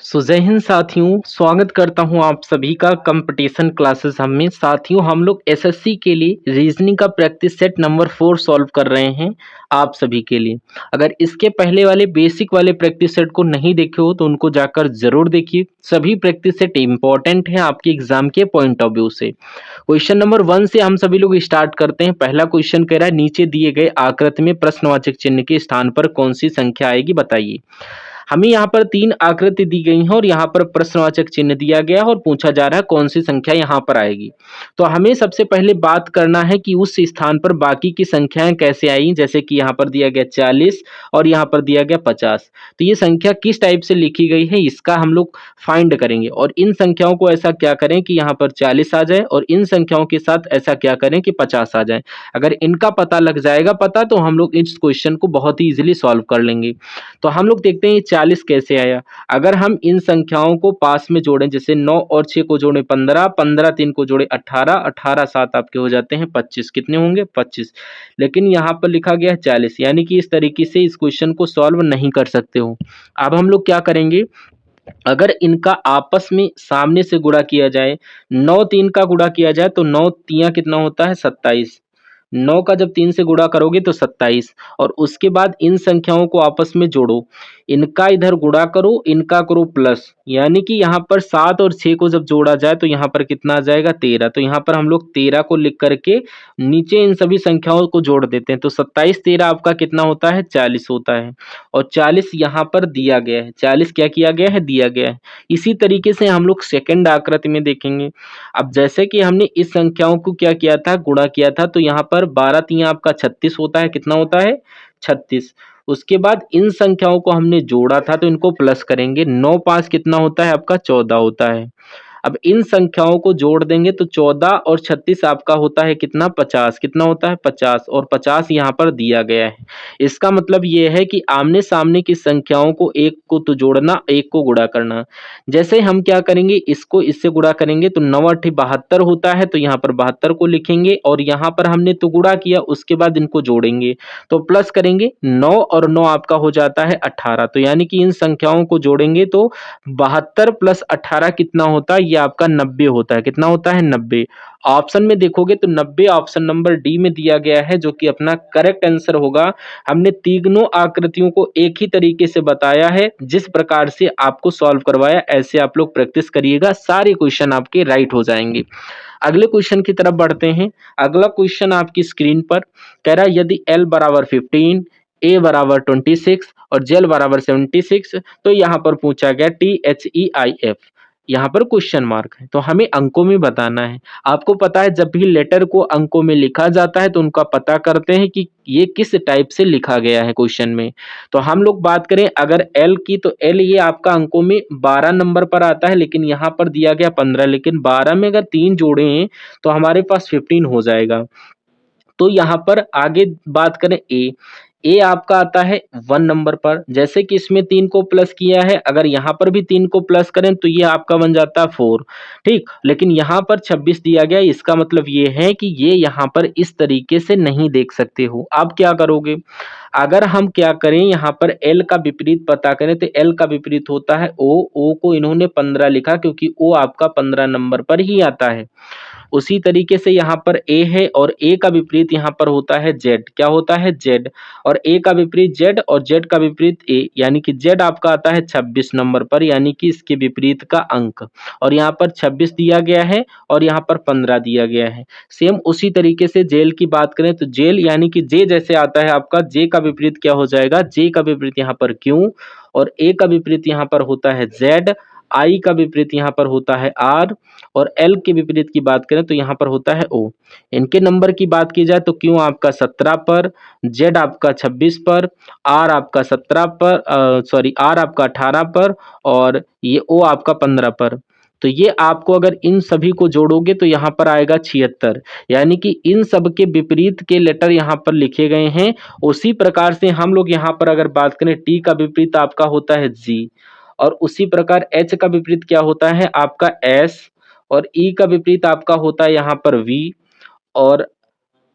जय हिंद साथियों, स्वागत करता हूं आप सभी का कंपटीशन क्लासेस में। साथियों, हम लोग एसएससी के लिए रीजनिंग का प्रैक्टिस सेट नंबर 4 सॉल्व कर रहे हैं आप सभी के लिए। अगर इसके पहले वाले बेसिक वाले प्रैक्टिस सेट को नहीं देखे हो तो उनको जाकर जरूर देखिए। सभी प्रैक्टिस सेट इंपॉर्टेंट हैं आपके एग्जाम के पॉइंट ऑफ व्यू से। क्वेश्चन नंबर 1 से हम सभी लोग स्टार्ट करते हैं। पहला क्वेश्चन कह रहा है, नीचे दिए गए आकृति में प्रश्नवाचक चिन्ह के स्थान पर कौन सी संख्या आएगी, बताइए। हमें यहाँ पर 3 आकृति दी गई हैं और यहाँ पर प्रश्नवाचक चिन्ह दिया गया है और पूछा जा रहा है कौन सी संख्या यहाँ पर आएगी। तो हमें सबसे पहले बात करना है कि उस स्थान पर बाकी की संख्याएं कैसे आई। जैसे कि यहाँ पर दिया गया 40 और यहाँ पर दिया गया 50। तो ये संख्या किस टाइप से लिखी गई है, इसका हम लोग फाइंड करेंगे। और इन संख्याओं को ऐसा क्या करें कि यहाँ पर 40 आ जाए और इन संख्याओं के साथ ऐसा क्या करें कि 50 आ जाए। अगर इनका पता लग जाएगा तो हम लोग इस क्वेश्चन को बहुत ही इजीली सॉल्व कर लेंगे। तो हम लोग देखते हैं ये 40 कैसे आया। अगर हम इन संख्याओं को पास में जोड़ें, जैसे 9 और 6 को जोड़ें 15, 15 3 को जोड़े 18, 18 7 आपके हो जाते हैं 25। कितने होंगे? 25। लेकिन यहाँ पर लिखा गया है 40, यानी कि इस तरीके से इस क्वेश्चन को सॉल्व नहीं कर सकते हो। अब हम लोग क्या करेंगे, अगर इनका आपस में सामने से गुणा किया जाए, 9 3 का गुणा किया जाए तो 9 तिया कितना होता है? 27। 9 का जब 3 से गुणा करोगे तो 27। और उसके बाद इन संख्याओं को आपस में जोड़ो, इनका इधर गुणा करो, इनका करो प्लस, यानी कि यहाँ पर 7 और 6 को जब जोड़ा जाए तो यहाँ पर कितना आ जाएगा? 13। तो यहाँ पर हम लोग 13 को लिख करके नीचे इन सभी संख्याओं को जोड़ देते हैं। तो 27 13 आपका कितना होता है? 40 होता है। और 40 यहाँ पर दिया गया है। 40 क्या किया गया है? दिया गया है। इसी तरीके से हम लोग सेकंड आकृति में देखेंगे। अब जैसे कि हमने इस संख्याओं को क्या किया था? गुणा किया था। तो यहाँ पर 12 तिया आपका 36 होता है। कितना होता है? 36। उसके बाद इन संख्याओं को हमने जोड़ा था तो इनको प्लस करेंगे। 9 5 कितना होता है आपका? 14 होता है। अब इन संख्याओं को जोड़ देंगे तो 14 और 36 आपका होता है कितना? 50। कितना होता है? 50। और 50 यहाँ पर दिया गया है। इसका मतलब ये है कि आमने सामने की संख्याओं को एक को तो जोड़ना, एक को गुणा करना। जैसे हम क्या करेंगे, इसको इससे गुणा करेंगे तो 9 8 72 होता है। तो यहाँ पर 72 को लिखेंगे और यहाँ पर हमने तो गुणा किया, उसके बाद इनको जोड़ेंगे तो प्लस करेंगे। 9 और 9 आपका हो जाता है 18। तो यानी कि इन संख्याओं को जोड़ेंगे तो 72 प्लस 18 कितना होता है? ये आपका 90 होता है। कितना होता है? 90। ऑप्शन में देखोगे तो 90 ऑप्शन नंबर डी में दिया गया है, जो कि अपना करेक्ट आंसर होगा। हमने तीनों आकृतियों को एक ही तरीके से बताया है, जिस प्रकार से आपको सॉल्व करवाया ऐसे आप लोग प्रैक्टिस करिएगा, सारे क्वेश्चन आपके राइट हो जाएंगे। अगले क्वेश्चन की तरफ बढ़ते हैं। अगला क्वेश्चन आपकी स्क्रीन पर कह रहा है, यदि L बराबर 15, A बराबर 26 और जेल बराबर 76, तो यहाँ पर पूछा गया THEIF। यहाँ पर क्वेश्चन मार्क है, तो हमें अंकों में बताना है। आपको पता है जब भी लेटर को अंकों में लिखा जाता है तो उनका पता करते हैं कि ये किस टाइप से लिखा गया है क्वेश्चन में। तो हम लोग बात करें अगर L की, तो L ये आपका अंकों में 12 नंबर पर आता है, लेकिन यहाँ पर दिया गया 15। लेकिन 12 में अगर 3 जोड़े तो हमारे पास 15 हो जाएगा। तो यहाँ पर आगे बात करें ए आपका आता है 1 नंबर पर। जैसे कि इसमें 3 को प्लस किया है, अगर यहाँ पर भी 3 को प्लस करें तो ये आपका बन जाता है 4। ठीक, लेकिन यहाँ पर 26 दिया गया, इसका मतलब ये है कि ये यहाँ पर इस तरीके से नहीं देख सकते हो। आप क्या करोगे, अगर हम क्या करें, यहाँ पर एल का विपरीत पता करें तो एल का विपरीत होता है ओ को इन्होंने 15 लिखा क्योंकि ओ आपका 15 नंबर पर ही आता है। उसी तरीके से यहाँ पर ए है और ए का विपरीत यहाँ पर होता है जेड। क्या होता है? जेड। और ए का विपरीत जेड और जेड का विपरीत ए, यानी कि जेड आपका आता है 26 नंबर पर, यानी कि इसके विपरीत का अंक। और यहाँ पर 26 दिया गया है और यहाँ पर 15 दिया गया है। सेम उसी तरीके से जेल की बात करें तो जेल यानी कि जे जैसे आता है आपका, जे का विपरीत क्या हो जाएगा? जे का विपरीत यहाँ पर क्यू और ए का विपरीत यहाँ पर होता है जेड, आई का विपरीत यहाँ पर होता है आर और एल के विपरीत की बात करें तो यहाँ पर होता है ओ। इनके नंबर की बात की जाए तो क्यू आपका 17 पर, जेड आपका 26 पर, आर आपका 17 पर, आर आपका 18 पर और ये ओ आपका 15 पर। तो ये आपको अगर इन सभी को जोड़ोगे तो यहाँ पर आएगा 76। यानी कि इन सब के विपरीत के लेटर यहाँ पर लिखे गए हैं। उसी प्रकार से हम लोग यहाँ पर अगर बात करें, टी का विपरीत आपका होता है जी और उसी प्रकार एच का विपरीत क्या होता है आपका एस और ई का विपरीत आपका होता है यहाँ पर वी और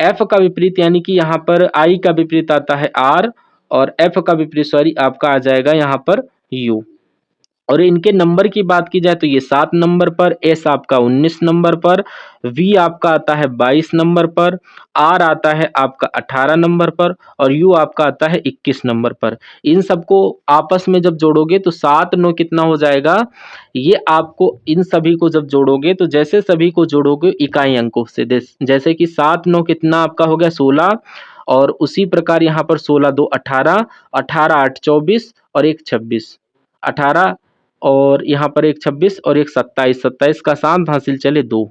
एफ का विपरीत यानी कि यहाँ पर आई का विपरीत आता है आर और एफ का विपरीत आपका आ जाएगा यहाँ पर यू। और इनके नंबर की बात की जाए तो ये 7 नंबर पर, एस आपका 19 नंबर पर, वी आपका आता है 22 नंबर पर, आर आता है आपका 18 नंबर पर और यू आपका आता है 21 नंबर पर। इन सबको आपस में जब जोड़ोगे तो 7 9 कितना हो जाएगा, ये आपको इन सभी को जब जोड़ोगे तो जैसे सभी को जोड़ोगे इकाई अंकों से, जैसे कि 7 9 कितना आपका हो गया 16, और उसी प्रकार यहाँ पर 16 2 18, 18 8 24 और एक 26, 18 और यहाँ पर एक 26 और एक 27, 27 का साथ हासिल चले 2।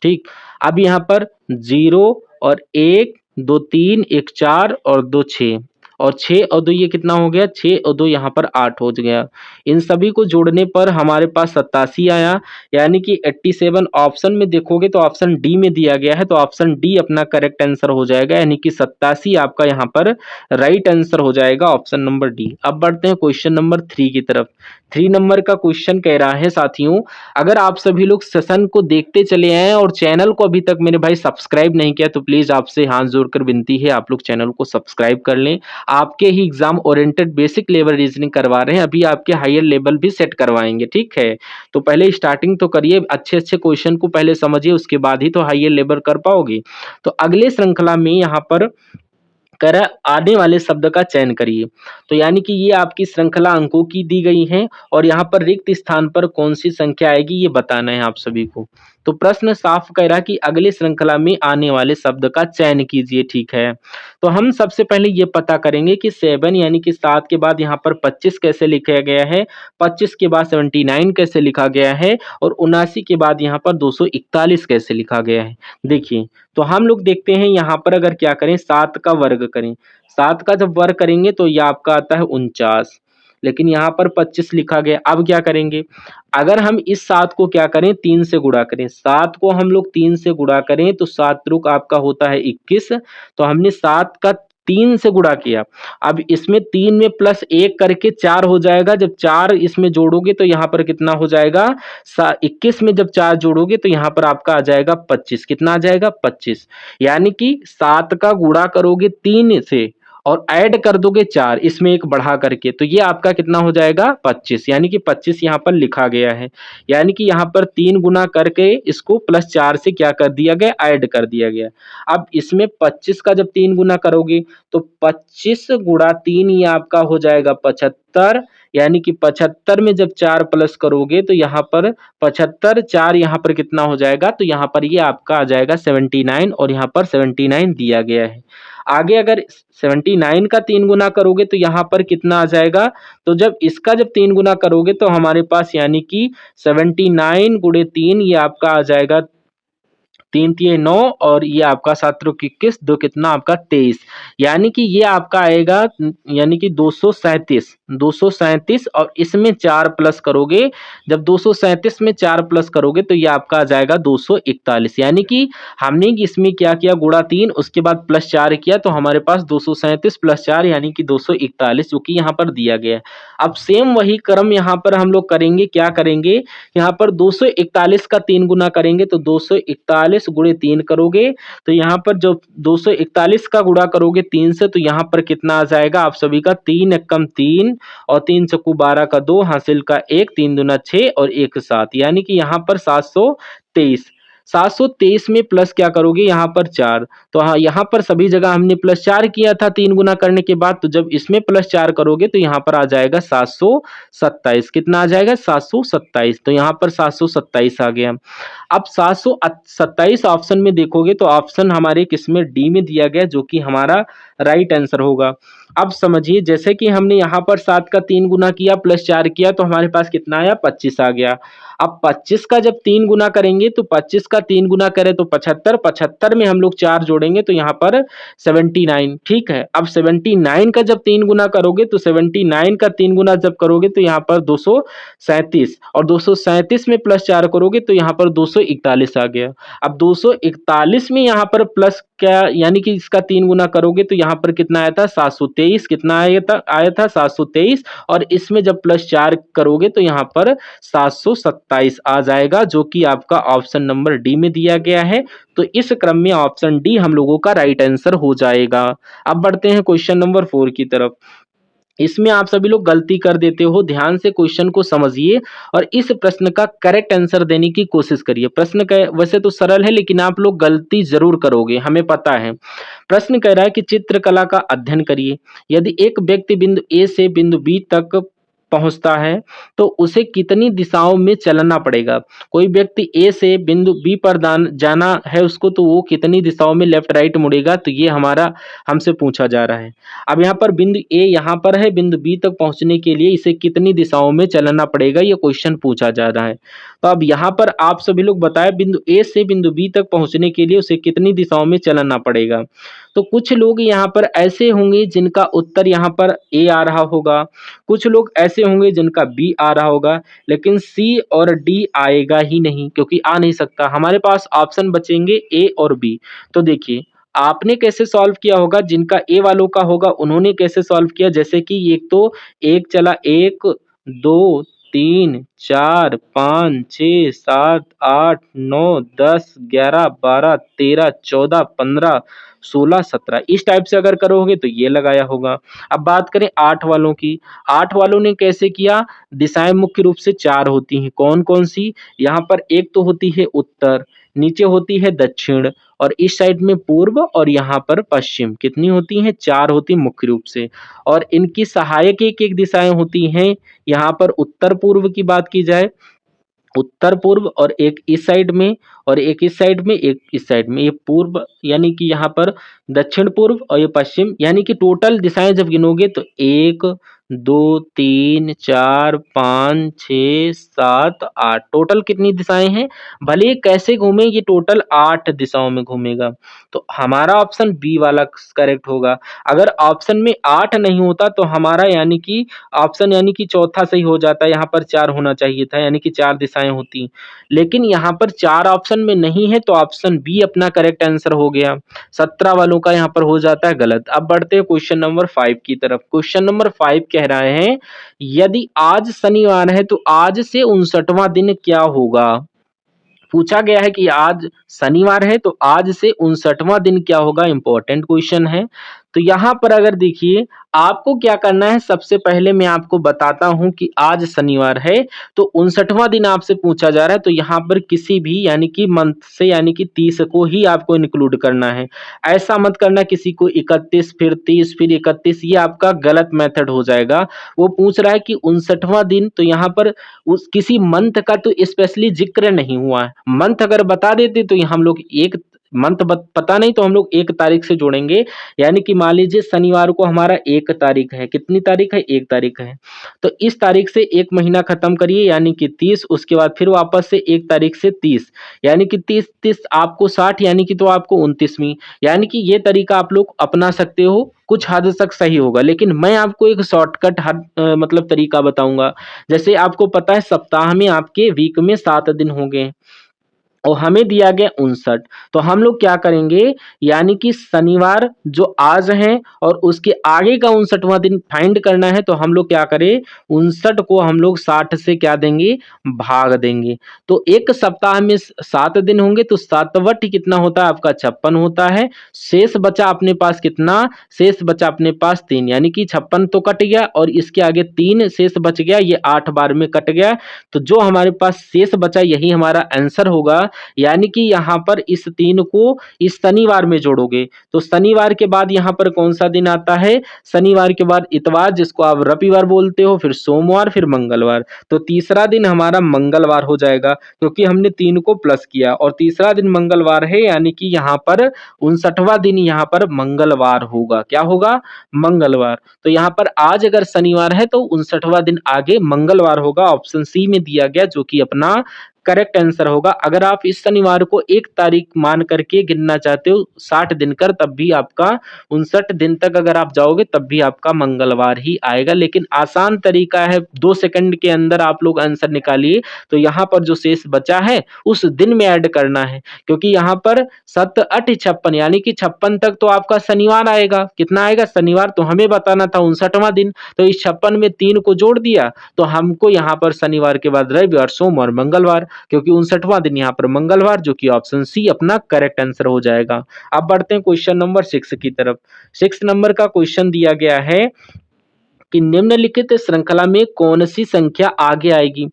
ठीक, अब यहाँ पर 0 और 1 2 3 1 4 और 2 6, और 6 और 2 ये कितना हो गया, 6 और 2 यहाँ पर 8 हो गया। इन सभी को जोड़ने पर हमारे पास 87 आया, यानी कि 87। ऑप्शन में देखोगे तो ऑप्शन डी में दिया गया है, तो ऑप्शन डी अपना करेक्ट आंसर हो जाएगा, यानी कि 87 आपका यहाँ पर राइट आंसर हो जाएगा, ऑप्शन नंबर डी। अब बढ़ते हैं क्वेश्चन नंबर 3 की तरफ। 3 नंबर का क्वेश्चन कह रहा है साथियों, अगर आप सभी लोग सेशन को देखते चले आए और चैनल को अभी तक मेरे भाई सब्सक्राइब नहीं किया तो प्लीज आपसे हाथ जोड़कर विनती है आप लोग चैनल को सब्सक्राइब कर लें। आपके ही exam oriented basic level reasoning करवा रहे हैं, अभी आपके हायर लेवल भी सेट करवाएंगे, ठीक है। तो पहले स्टार्टिंग तो करिए, अच्छे अच्छे क्वेश्चन को पहले समझिए, उसके बाद ही तो हायर लेवल कर पाओगे। तो अगले श्रृंखला में यहाँ पर कर आने वाले शब्द का चयन करिए। तो यानी कि ये आपकी श्रृंखला अंकों की दी गई है और यहाँ पर रिक्त स्थान पर कौन सी संख्या आएगी ये बताना है आप सभी को। तो प्रश्न साफ कह रहा कि अगली श्रृंखला में आने वाले शब्द का चयन कीजिए, ठीक है। तो हम सबसे पहले ये पता करेंगे कि 7 यानी कि 7 के बाद यहाँ पर 25 कैसे लिखा गया है, 25 के बाद 79 कैसे लिखा गया है और 79 के बाद यहाँ पर 241 कैसे लिखा गया है। देखिए, तो हम लोग देखते हैं यहाँ पर अगर क्या करें, 7 का वर्ग करें, 7 का जब वर्ग करेंगे तो ये आपका आता है 49, लेकिन यहाँ पर 25 लिखा गया। अब क्या करेंगे, अगर हम इस 7 को क्या करें 3 से गुणा करें, 7 को हम लोग 3 से गुणा करें तो 7 त्रिक आपका होता है 21, तो हमने 7 का 3 से गुणा किया। अब इसमें 3 में प्लस 1 करके 4 हो जाएगा, जब 4 इसमें जोड़ोगे तो यहाँ पर कितना हो जाएगा, 21 में जब 4 जोड़ोगे तो यहाँ पर आपका आ जाएगा 25, कितना आ जाएगा 25, यानी कि 7 का गुणा करोगे 3 से और ऐड कर दोगे 4 इसमें एक बढ़ा करके, तो ये आपका कितना हो जाएगा 25, यानी कि 25 यहाँ पर लिखा गया है। यानी कि यहाँ पर 3 गुना करके इसको प्लस 4 से क्या कर दिया गया, ऐड कर दिया गया। अब इसमें 25 का जब 3 गुना करोगे तो 25 गुणा 3 ये आपका हो जाएगा 75, यानी कि 75 में जब 4 प्लस करोगे तो यहाँ पर 75 4 यहाँ पर कितना हो जाएगा, तो यहाँ पर ये आपका आ जाएगा 79 और यहाँ पर 79 दिया गया है। आगे अगर 79 का 3 गुना करोगे तो यहाँ पर कितना आ जाएगा, तो जब इसका जब 3 गुना करोगे तो हमारे पास यानी कि 79 गुणे 3 ये आपका आ जाएगा 3 तिये 9 और ये आपका 7 त्रिक 21, 2 कितना आपका 23, यानी कि ये आपका आएगा यानी कि 237 और इसमें 4 प्लस करोगे, जब 237 में 4 प्लस करोगे तो ये आपका आ जाएगा 241, यानी कि हमने इसमें क्या किया गुणा 3 उसके बाद प्लस 4 किया तो हमारे पास 237 प्लस 4 यानी कि 241 जो कि यहाँ पर दिया गया है। अब सेम वही क्रम यहाँ पर हम लोग करेंगे, क्या करेंगे यहाँ पर 241 का 3 गुना करेंगे तो 241 गुणे 3 करोगे तो यहाँ पर जब 241 का गुणा करोगे 3 से तो यहाँ पर कितना आ जाएगा आप सभी का 3 एकम 3 और 3 चक्कू 12 का 2 हासिल का 1, 3 दूना 6 और 1 7, यानी कि यहाँ पर 723। 723 में प्लस क्या करोगे यहाँ पर 4, तो हाँ यहाँ पर सभी जगह हमने प्लस 4 किया था 3 गुना करने के बाद, तो जब इसमें प्लस 4 करोगे तो यहाँ पर आ जाएगा 727, कितना आ जाएगा 727, तो यहाँ पर 727 आ गया। अब 727 ऑप्शन में देखोगे तो ऑप्शन हमारे किसमें डी में दिया गया जो कि हमारा राइट आंसर होगा। अब समझिए जैसे कि हमने यहाँ पर 7 का 3 गुना किया प्लस 4 किया तो हमारे पास कितना आया 25 आ गया। अब 25 का जब 3 गुना करेंगे तो 25 का 3 गुना करें तो 75, 75 में हम लोग 4 जोड़ेंगे तो यहाँ पर 79, ठीक है। अब 79 का जब 3 गुना करोगे तो 79 का 3 गुना जब करोगे तो यहाँ पर 237 और 237 में प्लस 4 करोगे तो यहाँ पर 241 आ गया। अब 241 में यहाँ पर प्लस क्या यानी कि इसका 3 गुना करोगे तो यहाँ पर कितना आया था 723, कितना आया था 723 और इसमें जब प्लस 4 करोगे तो यहाँ पर 727 आ जाएगा जो कि आपका ऑप्शन नंबर डी में दिया गया है। तो इस क्रम में ऑप्शन डी हम लोगों का राइट आंसर हो जाएगा। अब बढ़ते हैं क्वेश्चन नंबर 4 की तरफ। इसमें आप सभी लोग गलती कर देते हो। ध्यान से क्वेश्चन को समझिए और इस प्रश्न का करेक्ट आंसर देने की कोशिश करिए। प्रश्न वैसे तो सरल है लेकिन आप लोग गलती जरूर करोगे, हमें पता है। प्रश्न कह रहा है कि चित्रकला का अध्ययन करिए। यदि एक व्यक्ति बिंदु ए से बिंदु बी तक पहुंचता है तो उसे कितनी दिशाओं में चलना पड़ेगा। कोई व्यक्ति ए से बिंदु बी पर जाना है उसको, तो वो कितनी दिशाओं में लेफ्ट राइट मुड़ेगा, तो ये हमारा हमसे पूछा जा रहा है। अब यहाँ पर बिंदु ए यहाँ पर है, बिंदु बी तक पहुंचने के लिए इसे कितनी दिशाओं में चलना पड़ेगा, ये क्वेश्चन पूछा जा रहा है। तो अब यहाँ पर आप सभी लोग बताएं, बिंदु ए से बिंदु बी तक पहुंचने के लिए उसे कितनी दिशाओं में चलना पड़ेगा। तो कुछ लोग यहाँ पर ऐसे होंगे जिनका उत्तर यहाँ पर ए आ रहा होगा, कुछ लोग ऐसे होंगे जिनका बी आ रहा होगा, लेकिन सी और डी आएगा ही नहीं, क्योंकि आ नहीं सकता। हमारे पास ऑप्शन बचेंगे ए और बी। तो देखिए आपने कैसे सॉल्व किया होगा, जिनका ए वालों का होगा उन्होंने कैसे सॉल्व किया, जैसे कि एक तो एक चला, 1 2 3 4 5 6 7 8 9 10 11 12 13 14 15 16 17 इस टाइप से अगर करोगे तो ये लगाया होगा। अब बात करें 8 वालों की। 8 वालों ने कैसे किया, दिशाएं मुख्य रूप से 4 होती हैं। कौन कौन सी, यहाँ पर एक तो होती है उत्तर, नीचे होती है दक्षिण, और इस साइड में पूर्व, और यहाँ पर पश्चिम। कितनी होती हैं, 4 होती मुख्य रूप से। और इनकी सहायक एक एक दिशाएं होती हैं। यहाँ पर उत्तर पूर्व की बात की जाए, उत्तर पूर्व, और एक इस साइड में, और एक इस साइड में, एक इस साइड में। ये पूर्व यानी कि यहाँ पर दक्षिण पूर्व, और ये पश्चिम, यानी कि टोटल दिशाएं जब गिनोगे तो 1 2 3 4 5 6 7 8, टोटल कितनी दिशाएं हैं। भले ही कैसे घूमे, ये टोटल 8 दिशाओं में घूमेगा। तो हमारा ऑप्शन बी वाला करेक्ट होगा। अगर ऑप्शन में 8 नहीं होता तो हमारा यानी कि ऑप्शन यानी कि चौथा सही हो जाता है। यहाँ पर 4 होना चाहिए था, यानी कि 4 दिशाएं होती, लेकिन यहाँ पर 4 ऑप्शन में नहीं है, तो ऑप्शन बी अपना करेक्ट आंसर हो गया। 17 वालों का यहाँ पर हो जाता है गलत। अब बढ़ते हैं क्वेश्चन नंबर 5 की तरफ। क्वेश्चन नंबर 5 कह रहा है, यदि आज शनिवार है तो आज से 59वां दिन क्या होगा। पूछा गया है कि आज शनिवार है तो आज से 59वां दिन क्या होगा। इंपॉर्टेंट क्वेश्चन है। तो यहाँ पर अगर देखिए आपको क्या करना है, सबसे पहले मैं आपको बताता हूं कि आज शनिवार है तो 59वां दिन आपसे पूछा जा रहा है, तो यहाँ पर किसी भी यानी कि मंथ से यानी कि 30 को ही आपको इंक्लूड करना है। ऐसा मत करना किसी को 31 फिर 30 फिर 31, ये आपका गलत मेथड हो जाएगा। वो पूछ रहा है कि 59वां दिन, तो यहाँ पर उस किसी मंथ का तो स्पेशली जिक्र नहीं हुआ है। मंथ अगर बता देते तो हम लोग एक मंथ पता नहीं तो हम लोग 1 तारीख से जोड़ेंगे, यानी कि मान लीजिए शनिवार को हमारा 1 तारीख है। कितनी तारीख है, 1 तारीख है। तो इस तारीख से 1 महीना खत्म करिए यानी कि 30, उसके बाद फिर वापस से 1 तारीख से 30, यानी कि 30 30 आपको 60, यानी कि तो आपको 29वीं, यानी कि ये तरीका आप लोग अपना सकते हो। कुछ हद तक सही होगा, लेकिन मैं आपको एक शॉर्टकट मतलब तरीका बताऊंगा। जैसे आपको पता है सप्ताह में आपके वीक में 7 दिन होंगे और हमें दिया गया 59, तो हम लोग क्या करेंगे, यानी कि शनिवार जो आज है और उसके आगे का 59वां दिन फाइंड करना है, तो हम लोग क्या करें, 59 को हम लोग 60 से क्या देंगे, भाग देंगे। तो एक सप्ताह में 7 दिन होंगे, तो 7वट कितना होता है आपका, 56 होता है। शेष बचा अपने पास कितना, शेष बचा अपने पास 3, यानी कि 56 तो कट गया और इसके आगे 3 शेष बच गया, ये 8 बार में कट गया। तो जो हमारे पास शेष बचा यही हमारा आंसर होगा। यानी कि यहाँ पर इस 3 को इस शनिवार में जोड़ोगे, तो शनिवार के बाद यहाँ पर कौन सा दिन आता है, शनिवार के बाद इतवार, जिसको आप रविवार बोलते हो, फिर सोमवार, फिर मंगलवार। तो तीसरा दिन हमारा मंगलवार हो जाएगा, क्योंकि हमने 3 को प्लस किया और तीसरा दिन मंगलवार है, यानी कि यहाँ पर 59वां दिन यहाँ पर मंगलवार होगा। क्या होगा, मंगलवार। तो यहाँ पर आज अगर शनिवार है तो 59वां दिन आगे मंगलवार होगा। ऑप्शन सी में दिया गया, जो कि अपना करेक्ट आंसर होगा। अगर आप इस शनिवार को 1 तारीख मान करके गिनना चाहते हो 60 दिन कर, तब भी आपका 59 दिन तक अगर आप जाओगे तब भी आपका मंगलवार ही आएगा। लेकिन आसान तरीका है, 2 सेकंड के अंदर आप लोग आंसर निकालिए। तो यहाँ पर जो शेष बचा है उस दिन में ऐड करना है, क्योंकि यहाँ पर 7 8 56, यानी कि 56 तक तो आपका शनिवार आएगा। कितना आएगा, शनिवार। तो हमें बताना था 59वां दिन, तो इस 56 में 3 को जोड़ दिया, तो हमको यहाँ पर शनिवार के बाद रविवार, सोमवार, मंगलवार, क्योंकि 59वां दिन यहाँ पर मंगलवार, जो कि ऑप्शन सी अपना करेक्ट आंसर हो जाएगा। अब बढ़ते हैं क्वेश्चन नंबर 6 की तरफ। 6 नंबर का क्वेश्चन दिया गया है, कि निम्नलिखित श्रृंखला में कौन सी संख्या आगे आएगी।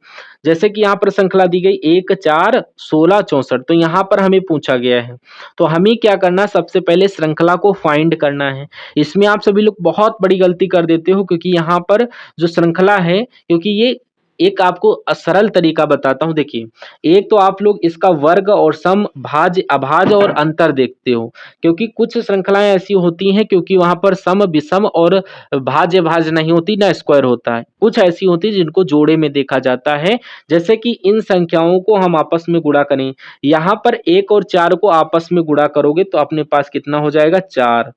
जैसे कि यहाँ पर श्रृंखला दी गई 1, 4, 16, 64, तो यहाँ पर हमें पूछा गया है। तो हमें क्या करना है, सबसे पहले श्रृंखला को फाइंड करना है। इसमें आप सभी लोग बहुत बड़ी गलती कर देते हो, क्योंकि यहाँ पर जो श्रृंखला है, क्योंकि ये एक आपको सरल तरीका बताता हूँ। देखिए, एक तो आप लोग इसका वर्ग और सम, भाज्य, अभाज्य और अंतर देखते हो, क्योंकि कुछ श्रृंखलाएं ऐसी होती हैं क्योंकि वहां पर सम, विषम और भाज्य भाज्य नहीं होती, ना स्क्वायर होता है। कुछ ऐसी होती है जिनको जोड़े में देखा जाता है। जैसे कि इन संख्याओं को हम आपस में गुणा करें, यहाँ पर 1 और 4 को आपस में गुणा करोगे तो अपने पास कितना हो जाएगा, 4।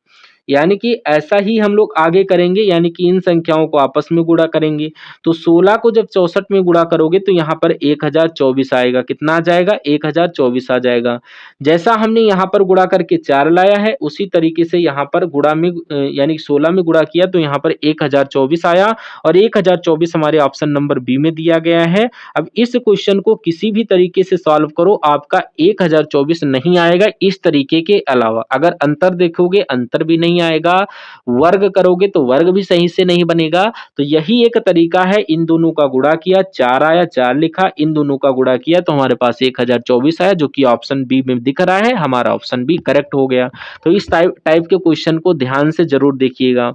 यानी कि ऐसा ही हम लोग आगे करेंगे, यानी कि इन संख्याओं को आपस में गुणा करेंगे। तो 16 को जब 64 में गुणा करोगे तो यहाँ पर 1024 आएगा। कितना आ जाएगा, 1024 आ जाएगा। जैसा हमने यहाँ पर गुणा करके 4 लाया है, उसी तरीके से यहाँ पर गुणा में यानी 16 में गुणा किया तो यहाँ पर 1024 आया, और 1024 हमारे ऑप्शन नंबर बी में दिया गया है। अब इस क्वेश्चन को किसी भी तरीके से सॉल्व करो, आपका 1024 नहीं आएगा इस तरीके के अलावा। अगर अंतर देखोगे, अंतर भी नहीं आएगा, वर्ग करोगे तो वर्ग भी सही से नहीं बनेगा। तो यही एक तरीका है, इन दोनों का गुणा किया, 4 आया, 4 लिखा, इन दोनों का गुणा किया तो हमारे पास 1024 आया, जो कि ऑप्शन बी में दिख रहा है। हमारा ऑप्शन बी करेक्ट हो गया। तो इस टाइप के क्वेश्चन को ध्यान से जरूर देखिएगा।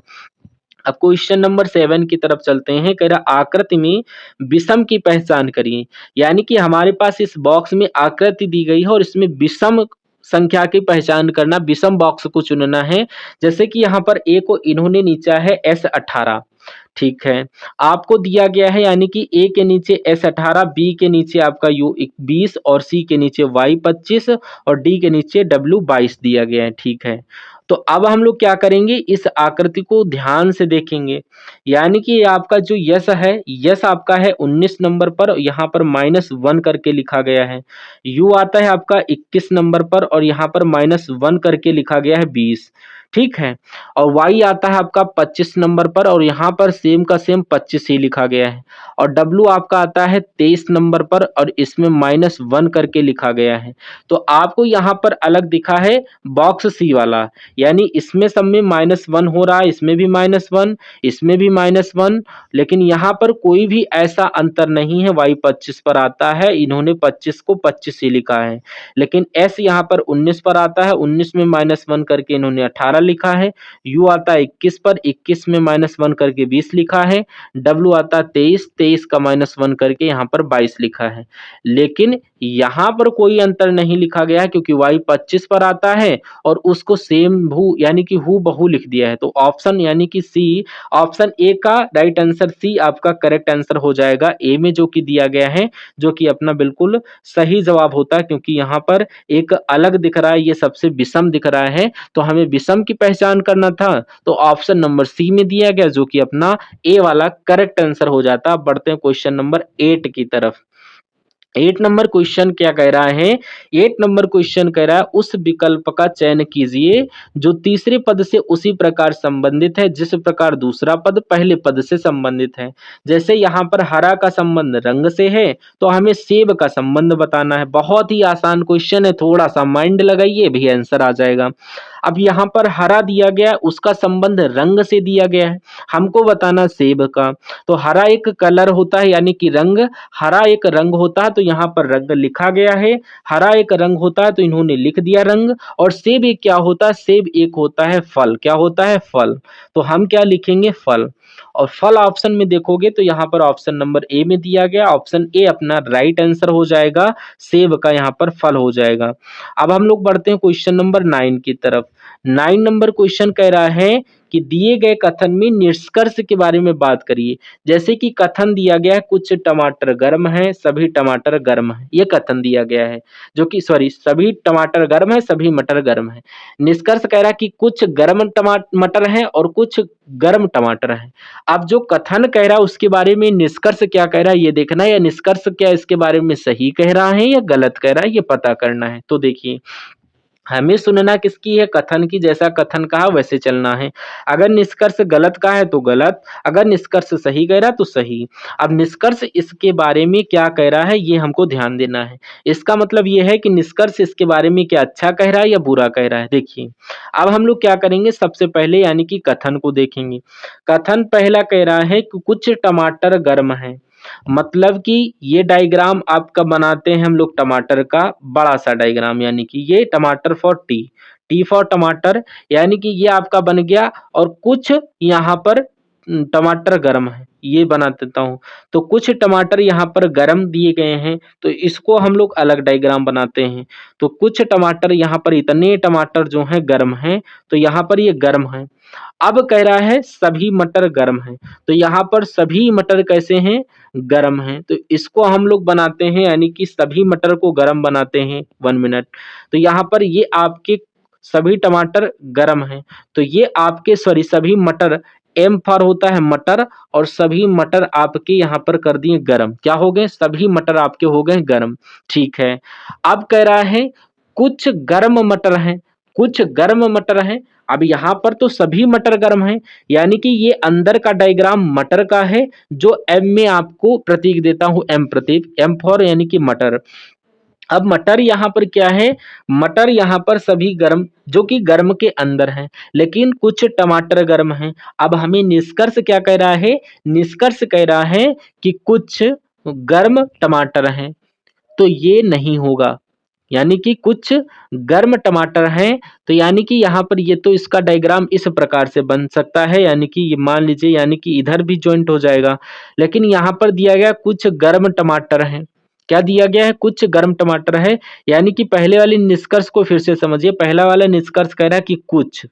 अब क्वेश्चन नंबर 7 की तरफ चलते हैं। कह रहा आकृति में विषम की पहचान करिए। यानी कि हमारे पास इस बॉक्स में आकृति दी गई है और इसमें विषम संख्या की पहचान करना, विषम बॉक्स को चुनना है। जैसे कि यहाँ पर ए को इन्होंने नीचा है S18, ठीक है। आपको दिया गया है, यानी कि ए के नीचे S18, बी के नीचे आपका U20 और सी के नीचे Y25 और डी के नीचे W22 दिया गया है, ठीक है। तो अब हम लोग क्या करेंगे, इस आकृति को ध्यान से देखेंगे। यानी कि आपका जो यस है, यस आपका है 19 नंबर पर, यहाँ पर -1 करके लिखा गया है। यू आता है आपका 21 नंबर पर और यहाँ पर -1 करके लिखा गया है 20, ठीक है। और y आता है आपका 25 नंबर पर और यहाँ पर सेम का सेम 25 ही लिखा गया है। और w आपका आता है 23 नंबर पर और इसमें -1 करके लिखा गया है। तो आपको यहाँ पर अलग दिखा है बॉक्स सी वाला, यानी इसमें सब में -1 हो रहा है, इसमें भी -1, इसमें भी -1, लेकिन यहाँ पर कोई भी ऐसा अंतर नहीं है। y 25 पर आता है, इन्होंने 25 को 25 ही लिखा है, लेकिन s यहाँ पर 19 पर आता है, 19 में -1 करके इन्होंने 18 लिखा है। u आता है 21 पर, 21 में -1 करके 20 लिखा है। w आता है 23, 23 का -1 करके यहाँ पर 22 लिखा है। लेकिन यहाँ पर कोई अंतर नहीं लिखा गया है, क्योंकि y 25 पर आता है और उसको सेम भू यानी कि हू बहू लिख दिया है। तो ऑप्शन यानी कि सी, ऑप्शन ए का राइट आंसर सी आपका करेक्ट आंसर हो जाएगा। ए में जो कि दिया गया है, जो कि अपना बिल्कुल सही जवाब होता है, क्योंकि यहाँ पर एक अलग दिख रहा है, ये सबसे विषम दिख रहा है। तो हमें विषम की पहचान करना था, तो ऑप्शन नंबर सी में दिया गया, जो कि अपना ए वाला करेक्ट आंसर हो जाता। अब बढ़ते हैं क्वेश्चन नंबर 8 की तरफ। 8 नंबर क्वेश्चन क्या कह रहा है, 8 नंबर क्वेश्चन कह रहा है उस विकल्प का चयन कीजिए जो तीसरे पद से उसी प्रकार संबंधित है जिस प्रकार दूसरा पद पहले पद से संबंधित है। जैसे यहाँ पर हरा का संबंध रंग से है, तो हमें सेब का संबंध बताना है। बहुत ही आसान क्वेश्चन है, थोड़ा सा माइंड लगाइए भी आंसर आ जाएगा। अब यहाँ पर हरा दिया गया है, उसका संबंध रंग से दिया गया है, हमको बताना सेब का। तो हरा एक कलर होता है, यानी कि रंग, हरा एक रंग होता है, तो यहाँ पर रंग लिखा गया है। हरा एक रंग होता है तो इन्होंने लिख दिया रंग। और सेब एक क्या होता है, सेब एक होता है फल। क्या होता है, फल। तो हम क्या लिखेंगे, फल। और फल ऑप्शन में देखोगे तो यहाँ पर ऑप्शन नंबर ए में दिया गया, ऑप्शन ए अपना राइट आंसर हो जाएगा, सेब का यहाँ पर फल हो जाएगा। अब हम लोग बढ़ते हैं क्वेश्चन नंबर 9 की तरफ। 9 नंबर क्वेश्चन कह रहा है कि दिए गए कथन में निष्कर्ष के बारे में बात करिए। जैसे कि कथन दिया गया है कुछ टमाटर गर्म हैं, सभी टमाटर गर्म हैं, ये कथन दिया गया है। जो कि सभी टमाटर गर्म हैं, सभी मटर गर्म हैं। निष्कर्ष कह रहा है कि कुछ गर्म मटर हैं और कुछ गर्म टमाटर हैं। अब जो कथन कह रहा है उसके बारे में निष्कर्ष क्या कह रहा है ये देखना है, या निष्कर्ष क्या इसके बारे में सही कह रहा है या गलत कह रहा है ये पता करना है। तो देखिए, हमें सुनना किसकी है? कथन की। जैसा कथन कहा वैसे चलना है। अगर निष्कर्ष गलत कहा है तो गलत, अगर निष्कर्ष सही कह रहा है तो सही। अब निष्कर्ष इसके बारे में क्या कह रहा है ये हमको ध्यान देना है। इसका मतलब ये है कि निष्कर्ष इसके बारे में क्या अच्छा कह रहा है या बुरा कह रहा है। देखिए, अब हम लोग क्या करेंगे, सबसे पहले यानी कि कथन को देखेंगे। कथन पहला कह रहा है कि कुछ टमाटर गर्म हैं। मतलब कि ये डायग्राम आपका बनाते हैं हम लोग टमाटर का बड़ा सा डायग्राम, यानी कि ये टमाटर फॉर टी, टी फॉर टमाटर, यानी कि ये आपका बन गया। और कुछ यहाँ पर टमाटर गर्म है, ये बना देता हूँ। तो कुछ टमाटर यहाँ पर गर्म दिए गए हैं, तो इसको हम लोग अलग डायग्राम बनाते हैं। तो कुछ टमाटर यहाँ पर, इतने टमाटर जो हैं गर्म हैं, तो यहाँ पर ये गर्म है। अब कह रहा है सभी मटर गर्म हैं, तो यहाँ पर सभी मटर कैसे हैं? गर्म हैं। तो इसको हम लोग बनाते हैं, यानी कि सभी मटर को गर्म बनाते हैं। 1 मिनट। तो यहाँ पर ये आपके सभी टमाटर गर्म हैं, तो ये आपके सॉरी सभी मटर, एम फॉर होता है मटर, और सभी मटर आपके यहाँ पर कर दिए गर्म। क्या हो गए? सभी मटर आपके हो गए गर्म। ठीक है। अब कह रहा है कुछ गर्म मटर हैं, कुछ गर्म मटर हैं। अब यहाँ पर तो सभी मटर गर्म हैं, यानी कि ये अंदर का डायग्राम मटर का है, जो एम में आपको प्रतीक देता हूं, एम प्रतीक, एम फॉर यानी कि मटर। अब मटर यहाँ पर क्या है? मटर यहाँ पर सभी गर्म, जो कि गर्म के अंदर हैं, लेकिन कुछ टमाटर गर्म हैं। अब हमें निष्कर्ष क्या कह रहा है? निष्कर्ष कह रहा है कि कुछ गर्म टमाटर हैं, तो ये नहीं होगा। यानी कि कुछ गर्म टमाटर हैं, तो यानी कि यहाँ पर ये तो इसका डायग्राम इस प्रकार से बन सकता है, यानी कि ये मान लीजिए, यानी कि इधर भी जॉइंट हो जाएगा। लेकिन यहाँ पर दिया गया कुछ गर्म टमाटर हैं। क्या दिया गया है? कुछ गर्म टमाटर है। यानी कि पहले वाले निष्कर्ष को फिर से समझिए। पहला वाला निष्कर्ष कह रहा है कि कुछ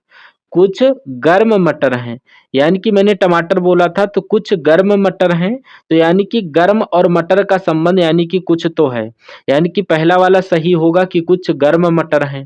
कुछ गर्म मटर हैं, यानी कि मैंने टमाटर बोला था, तो कुछ गर्म मटर हैं। तो यानी कि गर्म और मटर का संबंध यानी कि कुछ तो है, यानी कि पहला वाला सही होगा कि कुछ गर्म मटर हैं।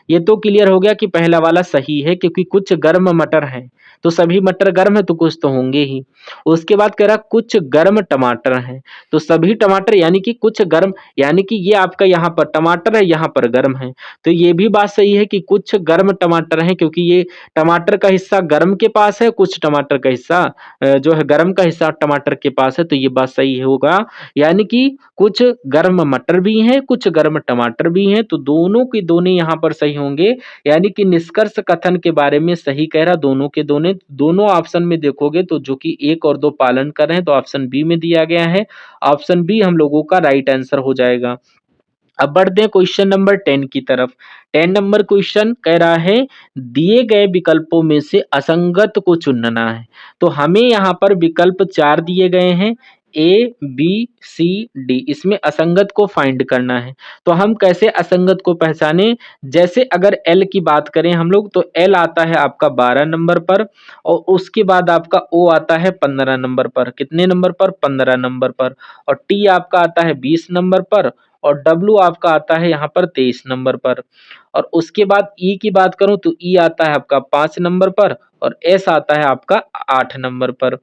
ये तो क्लियर हो गया कि पहला वाला सही है, क्योंकि कुछ गर्म मटर हैं, तो सभी मटर गर्म है तो कुछ तो होंगे ही। उसके बाद कह रहा कुछ गर्म टमाटर हैं, तो सभी टमाटर यानी कि कुछ गर्म, यानी कि ये आपका यहाँ पर टमाटर है, यहाँ पर गर्म है। तो ये भी बात सही है कि कुछ गर्म टमाटर हैं, क्योंकि ये टमाटर का हिस्सा गर्म के पास है, कुछ टमाटर का हिस्सा जो है गर्म का हिस्सा टमाटर के पास है, तो ये बात सही होगा। यानी कि कुछ गर्म मटर भी हैं, कुछ गर्म टमाटर भी हैं, तो दोनों के दोनों यहाँ पर सही होंगे। यानी कि निष्कर्ष कथन के बारे में सही कह रहा, दोनों के दोनों, दोनों ऑप्शन में देखोगे तो जो कि 1 और 2 पालन कर रहे हैं, तो ऑप्शन बी में दिया गया है। ऑप्शन बी हम लोगों का राइट आंसर हो जाएगा। अब बढ़ते हैं क्वेश्चन नंबर 10 की तरफ। 10 नंबर क्वेश्चन कह रहा है दिए गए विकल्पों में से असंगत को चुनना है। तो हमें यहाँ पर विकल्प 4 दिए गए हैं, ए बी सी डी, इसमें असंगत को फाइंड करना है। तो हम कैसे असंगत को पहचाने? जैसे अगर एल की बात करें हम लोग, तो एल आता है आपका 12 नंबर पर, और उसके बाद आपका ओ आता है 15 नंबर पर। कितने नंबर पर? 15 नंबर पर। और टी आपका आता है 20 नंबर पर, और डब्लू आपका आता है यहाँ पर 23 नंबर पर। और उसके बाद ई की बात करूं तो ई आता है आपका 5 नंबर पर, और एस आता है आपका 8 नंबर पर।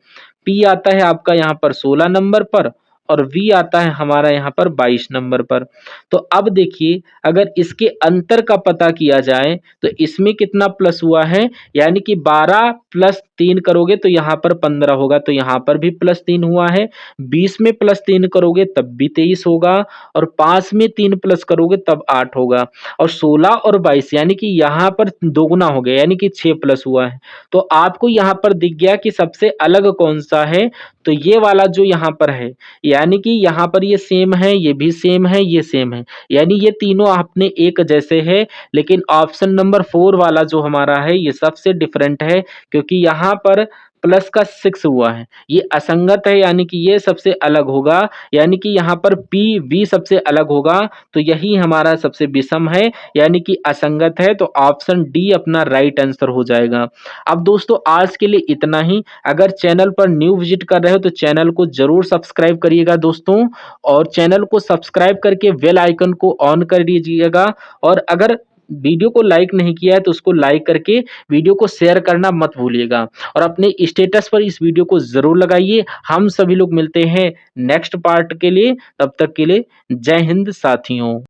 पी आता है आपका यहाँ पर 16 नंबर पर, और वी आता है हमारा यहाँ पर 22 नंबर पर। तो अब देखिए, अगर इसके अंतर का पता किया जाए तो इसमें कितना प्लस हुआ है, यानी कि 12 प्लस 3 करोगे तो यहाँ पर 15 होगा, तो यहाँ पर भी प्लस 3 हुआ है। 20 में प्लस 3 करोगे तब भी 23 होगा, और 5 में 3 प्लस करोगे तब 8 होगा, और 16 और 22 यानी कि यहाँ पर दोगुना हो गया, यानी कि 6 प्लस हुआ है। तो आपको यहाँ पर दिख गया कि सबसे अलग कौन सा है, तो ये वाला जो यहाँ पर है, यानी कि यहाँ पर ये सेम है, ये भी सेम है, ये सेम है, यानी ये तीनों अपने एक जैसे है। लेकिन ऑप्शन नंबर 4 वाला जो हमारा है ये सबसे डिफरेंट है, क्योंकि यहाँ पर प्लस का 6 हुआ है, ये असंगत है, यानी कि ये सबसे अलग होगा। यानी कि यहाँ पर पी वी सबसे अलग होगा, तो यही हमारा सबसे विषम है, यानी कि असंगत है। तो ऑप्शन डी अपना राइट आंसर हो जाएगा। अब दोस्तों आज के लिए इतना ही। अगर चैनल पर न्यू विजिट कर रहे हो तो चैनल को जरूर सब्सक्राइब करिएगा दोस्तों, और चैनल को सब्सक्राइब करके बेल आइकन को ऑन कर दीजिएगा। और अगर वीडियो को लाइक नहीं किया है तो उसको लाइक करके वीडियो को शेयर करना मत भूलिएगा, और अपने स्टेटस पर इस वीडियो को जरूर लगाइए। हम सभी लोग मिलते हैं नेक्स्ट पार्ट के लिए, तब तक के लिए जय हिंद साथियों।